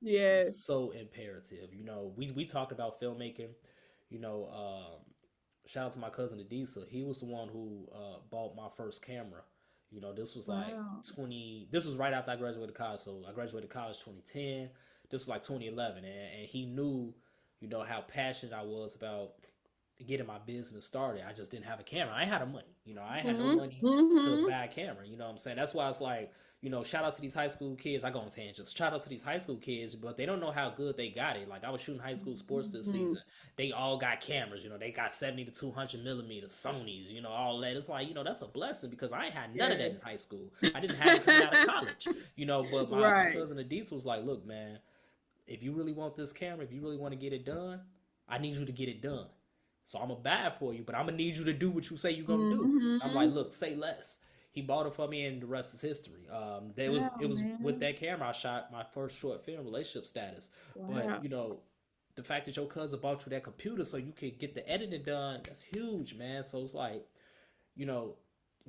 Yes. It's so imperative. You know, we talked about filmmaking. You know, shout out to my cousin Adisa. He was the one who bought my first camera. You know, this was like Wow. 20. This was right after I graduated college. So I graduated college 2010. This was like 2011, and he knew, you know, how passionate I was about getting my business started. I just didn't have a camera. I ain't had the money. You know, I ain't had no money to Mm-hmm. buy a camera. You know what I'm saying? That's why it's like, you know, shout out to these high school kids. I go on tangents. Shout out to these high school kids, but they don't know how good they got it. Like I was shooting high school sports this Mm-hmm. season. They all got cameras. You know, they got 70 to 200 millimeter Sony's. You know, all that. It's like, you know, that's a blessing because I ain't had none of that Yes. in high school. I didn't have it coming out of college. You know, but my Right. cousin Adisa was like, look, man, if you really want this camera, if you really want to get it done, I need you to get it done. So I'm gonna buy it for you, but I'm gonna need you to do what you say you're gonna do. I'm like, Mm-hmm. look, say less. He bought it for me, and the rest is history. Wow, It was with man. that camera I shot my first short film, Relationship Status. But Wow. you know, the fact that your cousin bought you that computer so you could get the editing done, that's huge, man. So it's like, you know,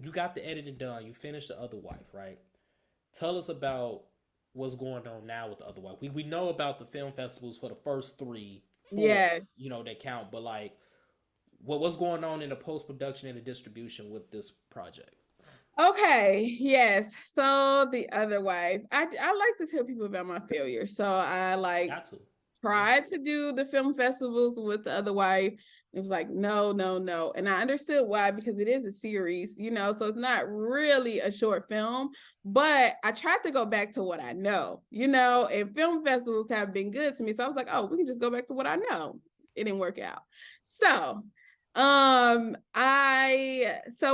you got the editing done, you finished the other wife, right? Tell us about what's going on now with the other wife. We know about the film festivals for the first 3, 4, Yes. you know, that count, but like what's going on in the post-production and the distribution with this project? Okay, yes. So The Other Wife. I like to tell people about my failure. So I like Got to. tried to do the film festivals with The Other Wife. It was like, no, no, no. And I understood why, because it is a series, so it's not really a short film. But I tried to go back to what I know, and film festivals have been good to me. So I was like, oh, we can just go back to what I know. It didn't work out. So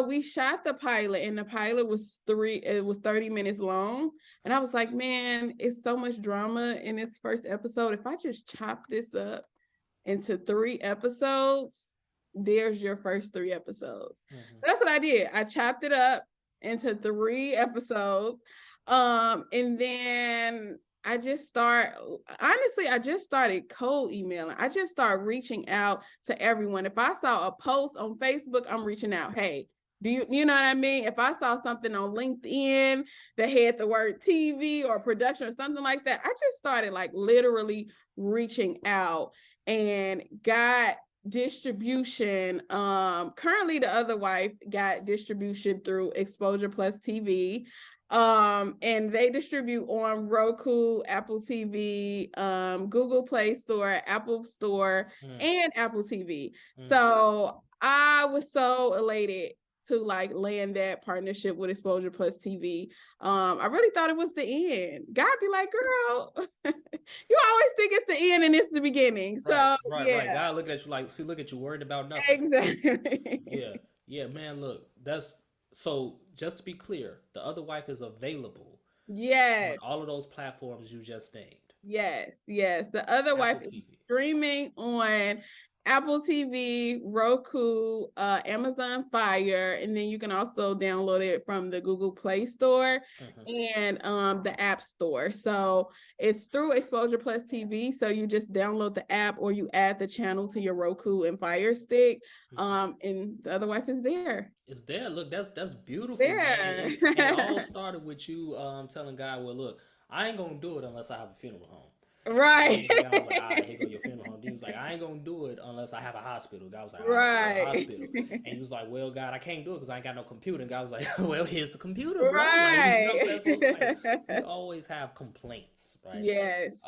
we shot the pilot, and the pilot was 30 minutes long, and I was like, man, it's so much drama in its first episode. If I just chop this up into 3 episodes, there's your first 3 episodes. That's what I did. I chopped it up into 3 episodes, and then I just started cold emailing. I just started reaching out to everyone. If I saw a post on Facebook, I'm reaching out. Hey, you know what I mean? If I saw something on LinkedIn that had the word TV or production or something like that, I just started like literally reaching out and got distribution. Currently The Other Wife got distribution through Exposure Plus TV. And they distribute on Roku, Apple TV, Google Play Store, Apple Store, and Apple TV. So I was so elated to like land that partnership with Exposure Plus TV. I really thought it was the end. God be like, girl, you always think it's the end and it's the beginning. So Right. God looking at you like, see, look at you worried about nothing. Exactly. Yeah, man. Look, that's so. Just to be clear, The Other Wife is available on Yes. all of those platforms you just named. Yes. The Other Wife is streaming on Apple TV, Roku, Amazon Fire, and then you can also download it from the Google Play Store and the App Store. So it's through Exposure Plus TV. So you just download the app or you add the channel to your Roku and Fire Stick, and The Other Wife is there. It's there. Look, that's beautiful, man. And it all started with you telling God, well, look, I ain't gonna do it unless I have a funeral home. Right. God was like, all right, here go your funeral home. He was like, I ain't gonna do it unless I have a hospital. God was like, all right, hospital. And he was like, well, God, I can't do it because I ain't got no computer. And God was like, well, here's the computer, bro. Right. Like, you know what I'm saying? So it's like, we always have complaints, right? Yes.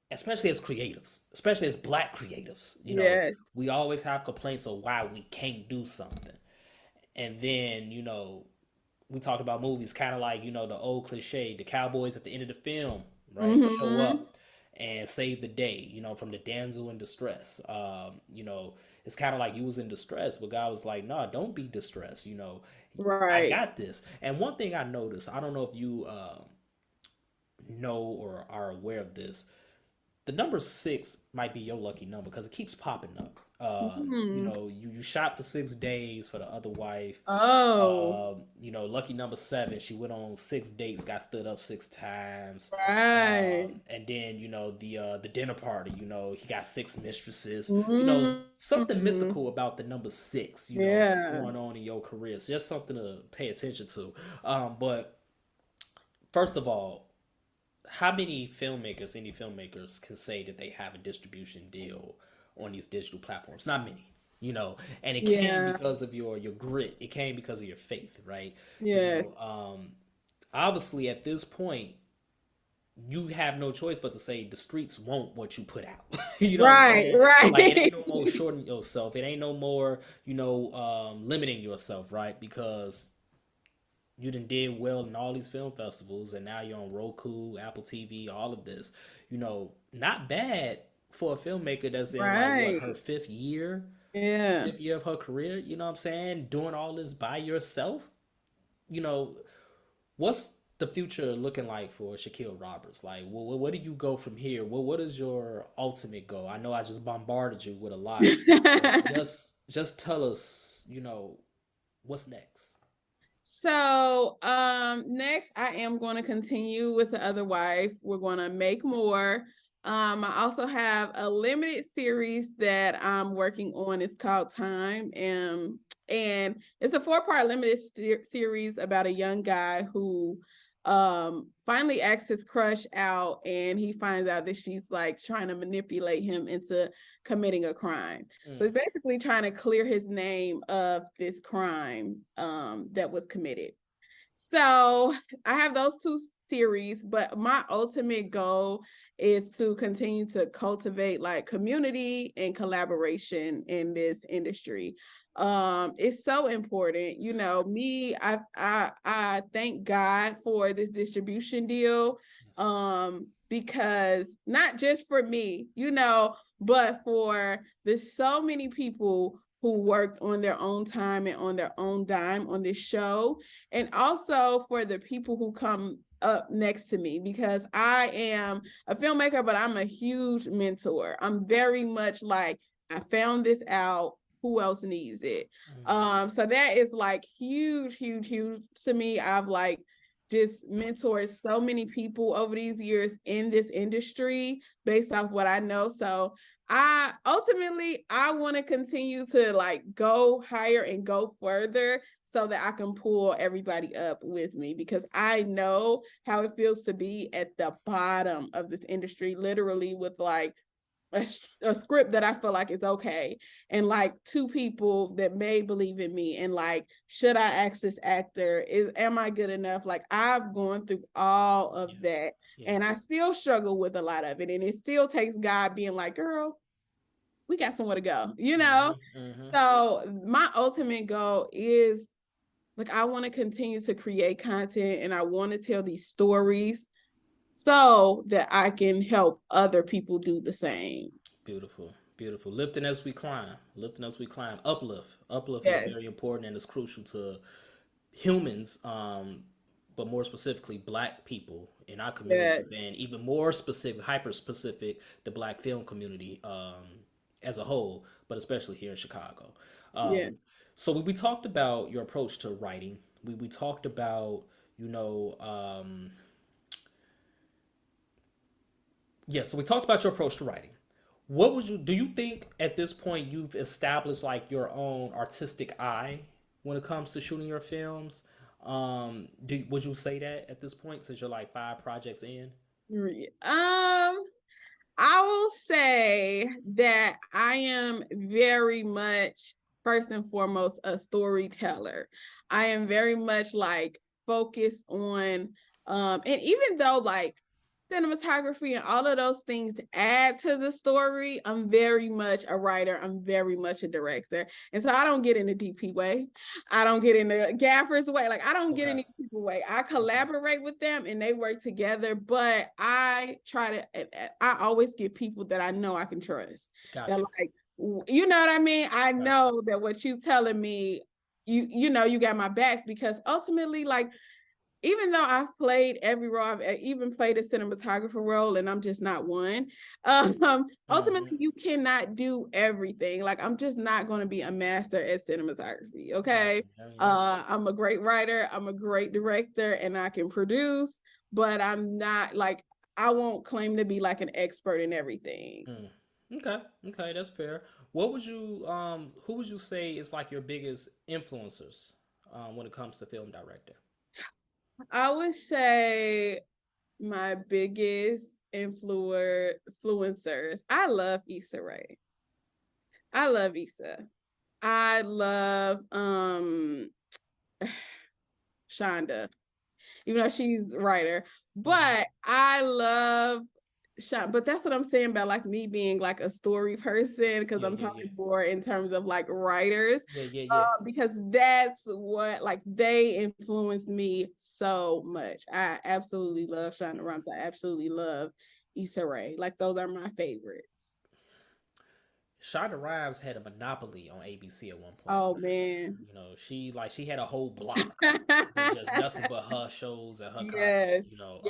Especially as creatives, especially as Black creatives, yes. We always have complaints of why we can't do something. And then, we talk about movies kind of like, the old cliche, the cowboys at the end of the film, right? Show up and save the day, from the damsel in distress. It's kind of like you was in distress, but God was like, no, don't be distressed. Right. I got this. And one thing I noticed, I don't know if you know or are aware of this, the number 6 might be your lucky number because it keeps popping up. You shot for 6 days for The Other Wife. Lucky number 7, she went on 6 dates, got stood up 6 times. Right. And then the dinner party, he got 6 mistresses. Something mythical about the number 6. What's going on in your career. It's just something to pay attention to. But first of all, how many indie filmmakers can say that they have a distribution deal on these digital platforms? Not many, and it came because of your grit. It came because of your faith, right? Yes. Obviously at this point, you have no choice but to say the streets want what you put out. Right. Like it ain't no more shortening yourself. It ain't no more, limiting yourself, right? Because you done did well in all these film festivals, and now you're on Roku, Apple TV, all of this. Not bad for a filmmaker that's in like her 5th year. Yeah. 5th year of her career, you know what I'm saying? Doing all this by yourself. What's the future looking like for Shaquille Roberts? Like, where do you go from here? What is your ultimate goal? I know I just bombarded you with a lot. just tell us, what's next? So next I am going to continue with The Other Wife. We're going to make more. I also have a limited series that I'm working on. It's called Time. And it's a 4-part limited series about a young guy who finally asks his crush out, and he finds out that she's like trying to manipulate him into committing a crime. So he's basically trying to clear his name of this crime that was committed. So I have those two series, but my ultimate goal is to continue to cultivate like community and collaboration in this industry. It's so important. You know, me, I thank God for this distribution deal. Because not just for me, you know, but for there's so many people who worked on their own time and on their own dime on this show, and also for the people who come up next to me, because I am a filmmaker, but I'm a huge mentor. I'm very much like, I found this out, who else needs it? So that is like huge, huge, huge to me. I've like just mentored so many people over these years in this industry based off what I know. So I want to continue to like go higher and go further so that I can pull everybody up with me, because I know how it feels to be at the bottom of this industry, literally with like a script that I feel like is okay, and like two people that may believe in me, and like, should I ask this actor, am I good enough? Like, I've gone through all of that, and I still struggle with a lot of it, and it still takes God being like, girl, we got somewhere to go, you know? So my ultimate goal is like, I want to continue to create content, and I want to tell these stories so that I can help other people do the same. Beautiful, beautiful. Lifting as we climb, lifting as we climb. Uplift is Yes. very important and is crucial to humans, but more specifically, Black people in our communities, and even more specific, hyper specific, the Black film community as a whole, but especially here in Chicago. So we talked about your approach to writing. We talked about, you know, so we talked about your approach to writing. What would you do? You think at this point you've established like your own artistic eye when it comes to shooting your films? Would you say that at this point, since you're like 5 projects in? I will say that I am very much, first and foremost, a storyteller. I am very much like focused on, and even though like cinematography and all of those things add to the story, I'm very much a writer. I'm very much a director. And so I don't get in the DP way. I don't get in the gaffer's way. Like, I don't get in these people way. I collaborate with them and they work together, but I always get people that I know I can trust. That like, you know what I mean? I know that what you telling me, you know, you got my back, because ultimately, like, even though I've played every role, I've even played a cinematographer role, and I'm just not one. Ultimately, you cannot do everything. Like, I'm just not going to be a master at cinematography. Okay. I'm a great writer. I'm a great director, and I can produce, but I'm not like, I won't claim to be like an expert in everything. Okay, that's fair. What would you, who would you say is like your biggest influencers when it comes to film director? I would say my biggest influencers. I love Issa Rae. I love Issa. I love Shonda, even though she's a writer. But I love but that's what I'm saying about like me being like a story person, because I'm talking more in terms of like writers. Because that's what, like, they influenced me so much. I absolutely love Shonda Rhimes. I absolutely love Issa Rae. Like, those are my favorites. Shonda Rhimes had a monopoly on ABC at one point. Oh man, you know, she had a whole block with just nothing but her shows and her content. You know,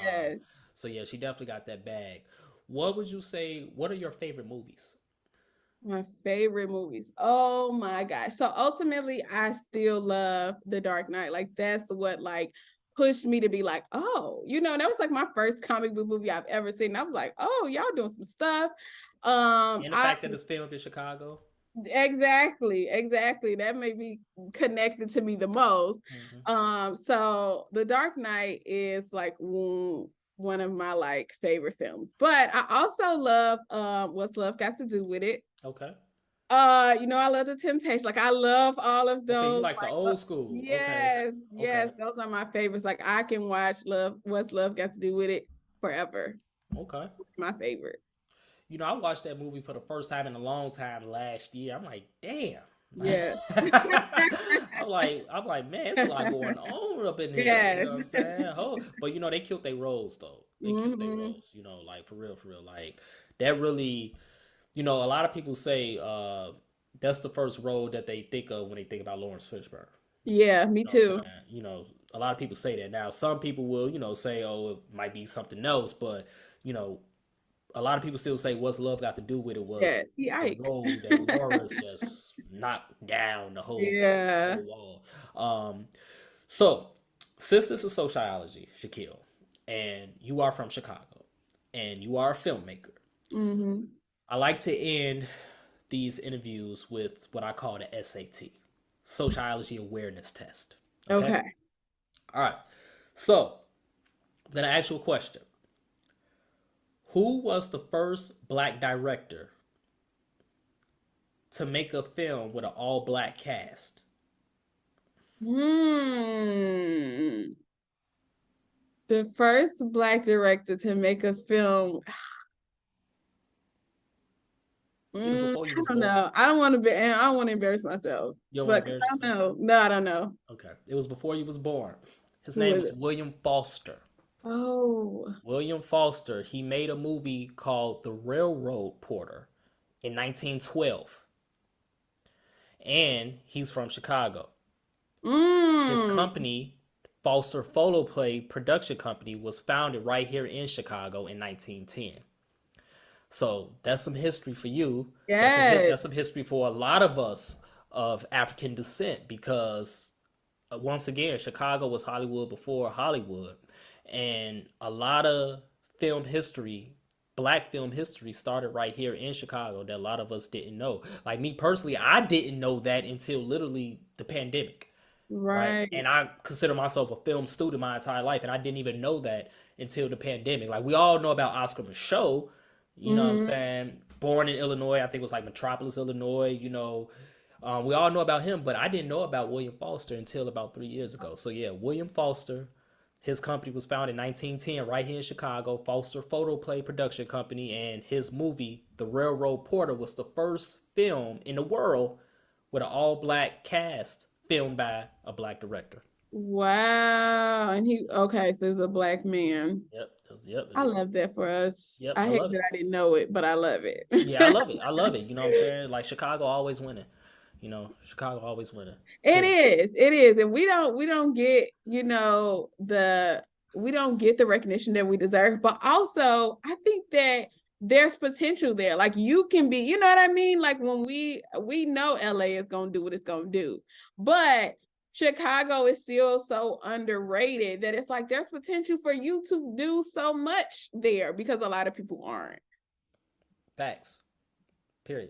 so yeah, she definitely got that bag. What would you say? What are your favorite movies? My favorite movies. Oh my gosh. So ultimately, I still love The Dark Knight. Like, that's what like pushed me to be like, oh, you know, that was like my first comic book movie I've ever seen. I was like, oh, y'all doing some stuff. And the fact that it's filmed in Chicago. Exactly. That may be connected to me the most. So The Dark Knight is like one of my like favorite films. But I also love What's Love Got to Do with It. Okay. I love The Temptation. Like I love all of those. Okay, you like the old school. Yes, yes, Okay. those are my favorites. Like I can watch What's Love Got to Do with It forever. Okay. It's my favorite. I watched that movie for the first time in a long time last year. I'm like, damn. Yeah. I'm like, man, it's a lot going on up in here. Yes. You know what I'm saying? But they killed their roles though. They killed their roles. Like for real. Like that really, a lot of people say that's the first role that they think of when they think about Lawrence Fishburne. Yeah, me too. A lot of people say that. Now, some people will, say, oh, it might be something else, but a lot of people still say What's Love Got to Do with It was the role that Laura's just knocked down the whole wall. So, since this is SoCHiology, Shaquille, and you are from Chicago, and you are a filmmaker, I like to end these interviews with what I call the SAT, SoCHiology Awareness Test. Okay. All right. So, I'm going to ask you a question. Who was the first Black director to make a film with an all-Black cast? The first Black director to make a film. I don't know. I don't want to embarrass myself. You don't want to embarrass yourself? No, I don't know. Okay. It was before you was born. His name was William Foster. Oh. William Foster. He made a movie called The Railroad Porter in 1912. And he's from Chicago. His company, Foster Photoplay Production Company, was founded right here in Chicago in 1910. So that's some history for you. Yes. That's some history for a lot of us of African descent because, once again, Chicago was Hollywood before Hollywood. And a lot of film history, Black film history, started right here in Chicago that a lot of us didn't know. Like me personally, I didn't know that until literally the pandemic. Right. And I consider myself a film student my entire life, and I didn't even know that until the pandemic. Like we all know about Oscar Michaud, you know what I'm saying? Born in Illinois, I think it was like Metropolis, Illinois, we all know about him, but I didn't know about William Foster until about 3 years ago. So yeah, William Foster. His company was founded in 1910 right here in Chicago, Foster Photoplay Production Company, and his movie, The Railroad Porter, was the first film in the world with an all-Black cast filmed by a Black director. Wow. And so it was a Black man. Yep. I love that for us. Yep, I hate that I didn't know it, but I love it. Yeah, I love it. You know what I'm saying? Like Chicago always winning. Chicago always winning. It is. And we don't get, we don't get the recognition that we deserve. But also, I think that there's potential there. Like you can be, you know what I mean? Like when we know LA is going to do what it's going to do. But Chicago is still so underrated that it's like there's potential for you to do so much there because a lot of people aren't. Facts. Period.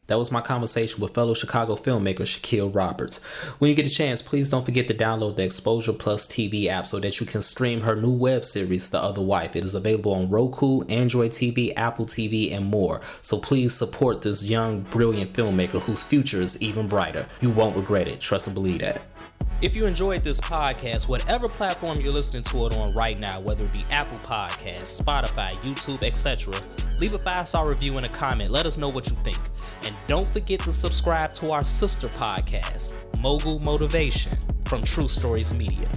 That was my conversation with fellow Chicago filmmaker Shaquille Roberts. When you get a chance, please don't forget to download the Exposure Plus TV app so that you can stream her new web series, The Other Wife. It is available on Roku, Android TV, Apple TV, and more. So please support this young, brilliant filmmaker whose future is even brighter. You won't regret it. Trust and believe that. If you enjoyed this podcast, whatever platform you're listening to it on right now, whether it be Apple Podcasts, Spotify, YouTube, etc., leave a 5-star review and a comment. Let us know what you think. And don't forget to subscribe to our sister podcast, Mogul Motivation, from True Stories Media.